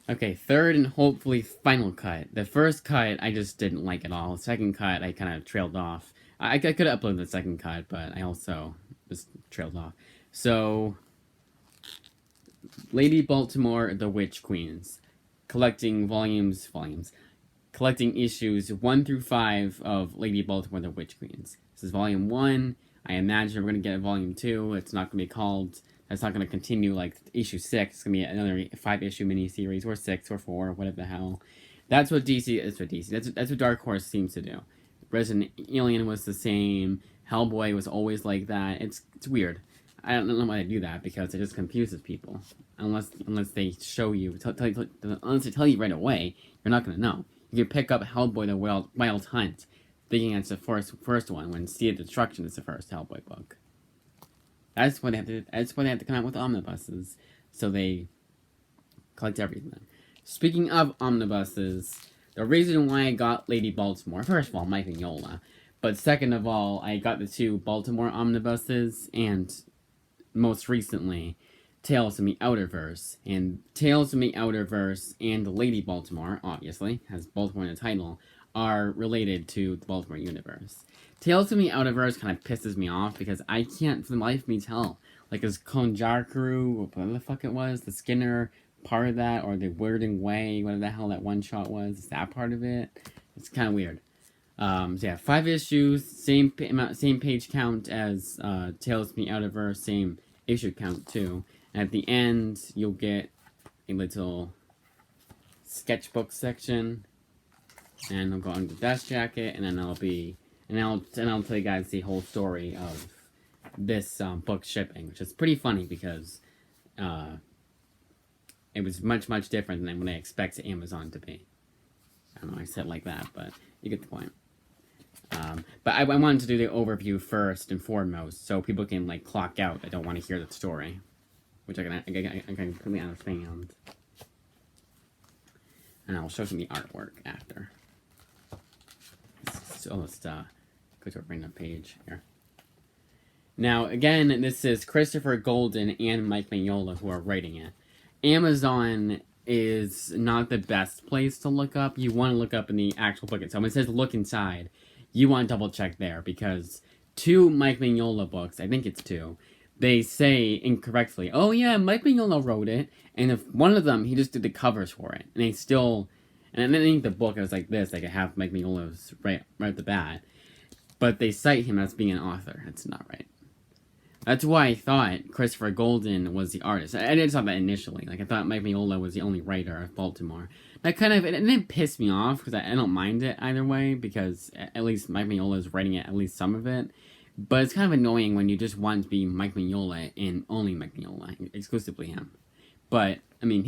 Okay, third and hopefully final cut. The first cut I just didn't like at all. The second cut I kind of trailed off. I could have uploaded the second cut, but I also just trailed off. So, Lady Baltimore, The Witch Queens, collecting collecting issues 1 through 5 of Lady Baltimore, The Witch Queens. This is volume 1. I imagine we're going to get volume 2. It's not going to be called, it's not going to continue like issue 6. It's going to be another 5-issue miniseries, or 6, or 4, or whatever the hell. That's what DC is for DC. That's what Dark Horse seems to do. Resident Alien was the same. Hellboy was always like that. It's weird. I don't know why they do that, because it just confuses people. Unless they show you, unless they tell you right away, you're not going to know. You can pick up Hellboy the Wild Hunt, thinking it's the first one, when Sea of Destruction is the first Hellboy book. That's why they have to. That's why they have to come out with omnibuses, so they collect everything. Speaking of omnibuses, the reason why I got Lady Baltimore, first of all, Mike Mignola, but second of all, I got the 2 Baltimore omnibuses, and most recently, Tales from the Outerverse. And Tales from the Outerverse and Lady Baltimore, obviously, has Baltimore in the title, are related to the Baltimore universe. Tales from the Outerverse kind of pisses me off, because I can't for the life of me tell. Like, is Konjaku, whatever the fuck it was, the Skinner part of that, or the Weirding Way, whatever the hell that one shot was, is that part of it? It's kind of weird. So yeah, 5 issues, same page count as Tales from the Outerverse, same issue count too. And at the end, you'll get a little sketchbook section, and I'll go on the dust jacket, and then I'll tell you guys the whole story of this book shipping, which is pretty funny, because it was much different than what I expect Amazon to be. I don't know, I said it like that, but you get the point. But I wanted to do the overview first and foremost, so people can like clock out. I don't want to hear the story, which I can completely understand. And I'll show some of the artwork after. So let's go to a random page here. Now, again, this is Christopher Golden and Mike Mignola who are writing it. Amazon is not the best place to look up. You want to look up in the actual book itself. When it says look inside, you want to double check there, because 2 Mike Mignola books, I think it's 2, they say incorrectly, oh yeah, Mike Mignola wrote it, and if one of them, he just did the covers for it, and they still, and I think the book is like this, like I have Mike Mignola's right at the bat, but they cite him as being an author. That's not right. That's why I thought Christopher Golden was the artist. I didn't thought that initially. Like, I thought Mike Mignola was the only writer of Baltimore. That kind of, it didn't piss me off, because I don't mind it either way, because at least Mike Mignola is writing it, at least some of it. But it's kind of annoying when you just want to be Mike Mignola and only Mike Mignola, exclusively him. But, I mean,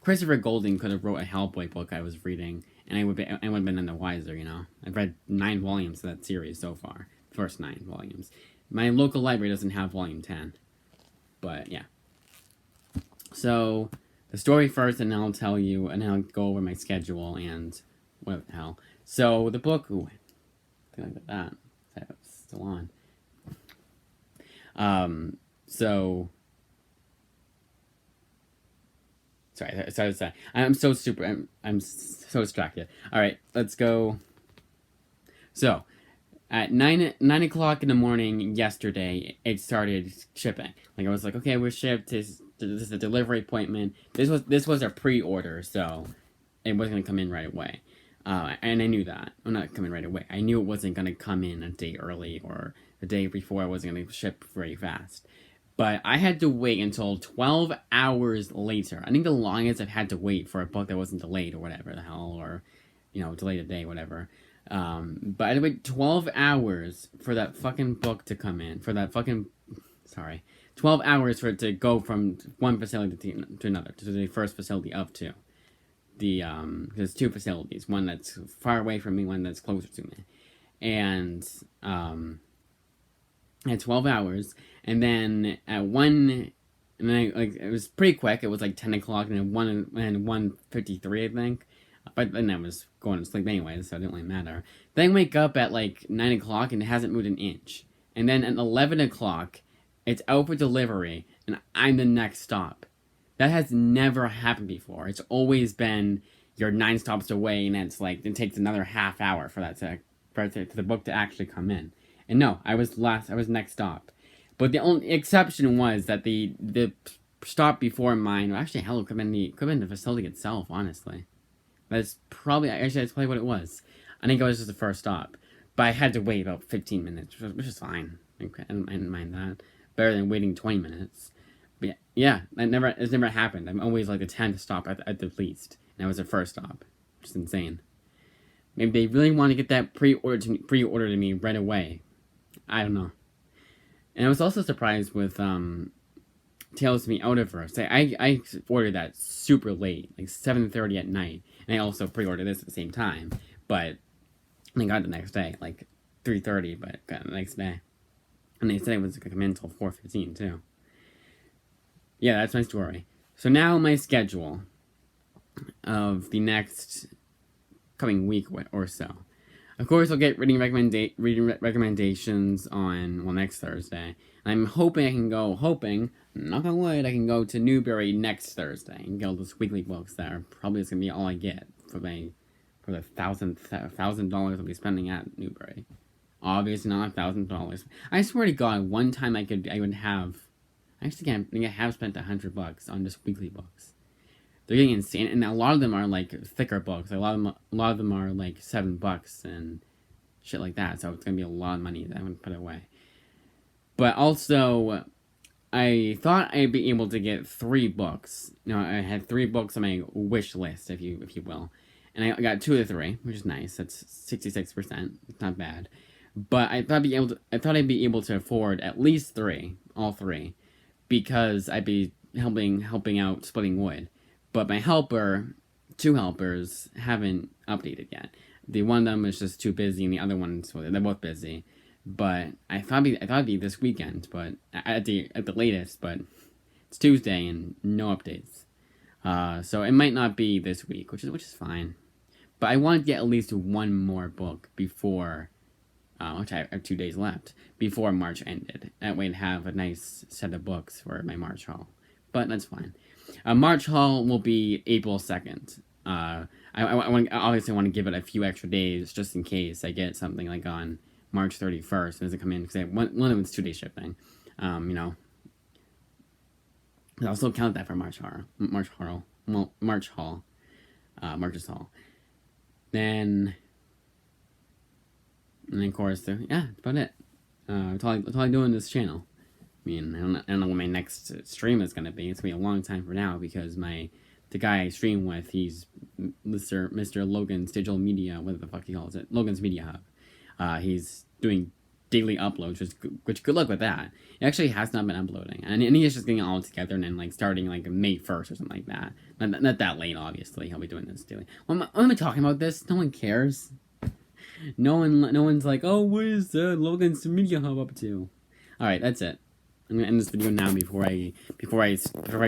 Christopher Golden could have wrote a Hellboy book I was reading, and I would have been none the wiser, you know? I've read 9 volumes of that series so far. First 9 volumes. My local library doesn't have volume 10. But, yeah. So, the story first, and then I'll tell you, and then I'll go over my schedule, and what the hell. So, the book, ooh, I think like that. That's still on. So... Sorry. I'm so distracted. Alright, let's go. So... At 9 o'clock in the morning yesterday, it started shipping. Like, I was like, okay, we're shipped. This is a delivery appointment. This was a pre-order, so it wasn't going to come in right away. And I knew that. Well, not coming right away. I knew it wasn't going to come in a day early, or the day before. I wasn't going to ship very fast. But I had to wait until 12 hours later. I think the longest I've had to wait for a book that wasn't delayed, or whatever the hell, or, delayed a day, whatever. But I had to wait 12 hours for that fucking book to come in. 12 hours for it to go from one facility to another, to the first facility of 2. There's 2 facilities, one that's far away from me, one that's closer to me. And, I had 12 hours, and then at 1, and then it was pretty quick. It was like 10 o'clock, and then 1:53, I think. But then I was going to sleep anyway, so it didn't really matter. Then I wake up at like 9 o'clock, and it hasn't moved an inch. And then at 11 o'clock, it's out for delivery, and I'm the next stop. That has never happened before. It's always been you're 9 stops away, and it's like it takes another half hour for the book to actually come in. And no, I was next stop. But the only exception was that the stop before mine, well, actually, hell, it could have been the facility itself, honestly. That's probably what it was. I think it was just the first stop. But I had to wait about 15 minutes, which is fine. I didn't mind that. Better than waiting 20 minutes. But yeah, it's never happened. I'm always like the 10th stop at the least. And that was the first stop. Which is insane. Maybe they really want to get that pre-order to me right away. I don't know. And I was also surprised with Tales of Me Out-of-Verse. I ordered that super late, like 7:30 at night. And I also pre-ordered this at the same time. But I got it the next day, like 3:30, but got it the next day. And they said it was going to come in until 4:15 too. Yeah, that's my story. So now my schedule of the next coming week or so. Of course, I'll get reading recommendations on, next Thursday. I'm hoping I can go, knock on wood, I can go to Newbury next Thursday and get all those weekly books that are probably going to be all I get for the $1,000 I'll be spending at Newbury. Obviously not $1,000. I swear to God, one time I would have, I actually have spent $100 on just weekly books. They're getting insane, and a lot of them are like thicker books. A lot of them are like $7 and shit like that. So it's gonna be a lot of money that I'm gonna put away. But also, I thought I'd be able to get 3 books. I had 3 books on my wish list, if you will, and I got 2 of the 3, which is nice. That's 66%. It's not bad. But I thought I'd be able to afford at least 3, all 3, because I'd be helping out splitting wood. But my 2 helpers, haven't updated yet. The one of them is just too busy, and the other one, they're both busy. But I thought it'd be this weekend, but at the latest. But it's Tuesday and no updates. So it might not be this week, which is fine. But I want to get at least 1 more book before, which I have 2 days left before March ended. That way, I'd have a nice set of books for my March haul. But that's fine. March haul will be April 2nd. I obviously want to give it a few extra days just in case I get something like on March 31st. It doesn't come in because one of it's 2-day shipping. I'll still count that for March haul. March's haul. Then, and of course, that's about it. That's all I do on this channel. I mean, I don't know when my next stream is going to be. It's going to be a long time from now because the guy I stream with, he's Mr. Logan's Digital Media, what the fuck he calls it, Logan's Media Hub. He's doing daily uploads, which good luck with that. It actually has not been uploading. And he's just getting it all together and then like starting like May 1st or something like that. Not that late, obviously. He'll be doing this daily. Why am I talking about this? No one cares. No one's like, oh, what is Logan's Media Hub up to? Alright, that's it. I'm gonna end this video now before I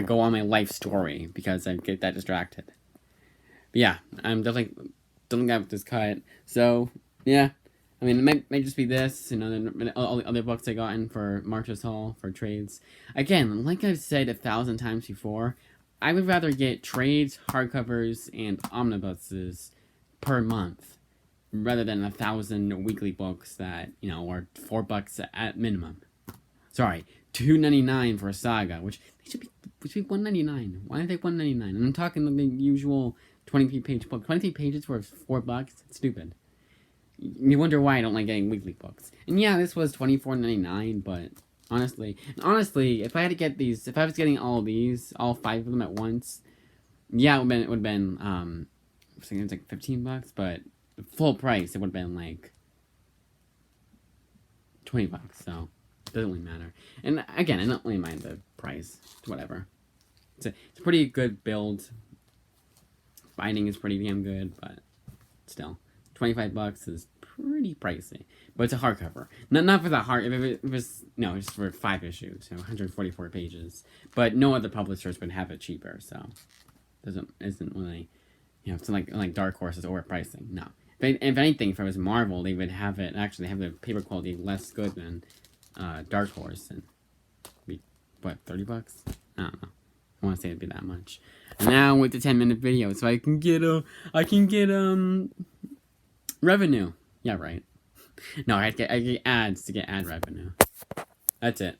go on my life story because I get that distracted. But yeah, I'm definitely got this cut. So yeah, I mean it might just be this and all the other books I gotten for March's haul for trades. Again, like I've said 1,000 times before, I would rather get trades, hardcovers, and omnibuses per month rather than 1,000 weekly books that are $4 at minimum. Sorry, $2.99 for a saga, which should be $1.99. Why are they $1.99? And I'm talking like the usual 23-page book. 23 pages for $4. It's stupid. You wonder why I don't like getting weekly books. And yeah, this was $24.99, but honestly, if I had to get these, if I was getting all 5 of them at once, yeah, it would have been I think it was like $15, but the full price it would have been like $20. So. Doesn't really matter. And again, I don't really mind the price. It's whatever. It's a pretty good build. Binding is pretty damn good, but still, $25 is pretty pricey. But it's a hardcover. Not for the hard. If it was just for 5 issues, 144 pages. But no other publishers would have it cheaper, so isn't really it's like Dark Horse is overpricing. No. If anything, if it was Marvel, they would have it actually have the paper quality less good than Dark Horse, and be what, $30? I don't know. I want to say it'd be that much. And now with the 10-minute video, so I can get revenue. Yeah, right. No, I get ads to get ad revenue. That's it.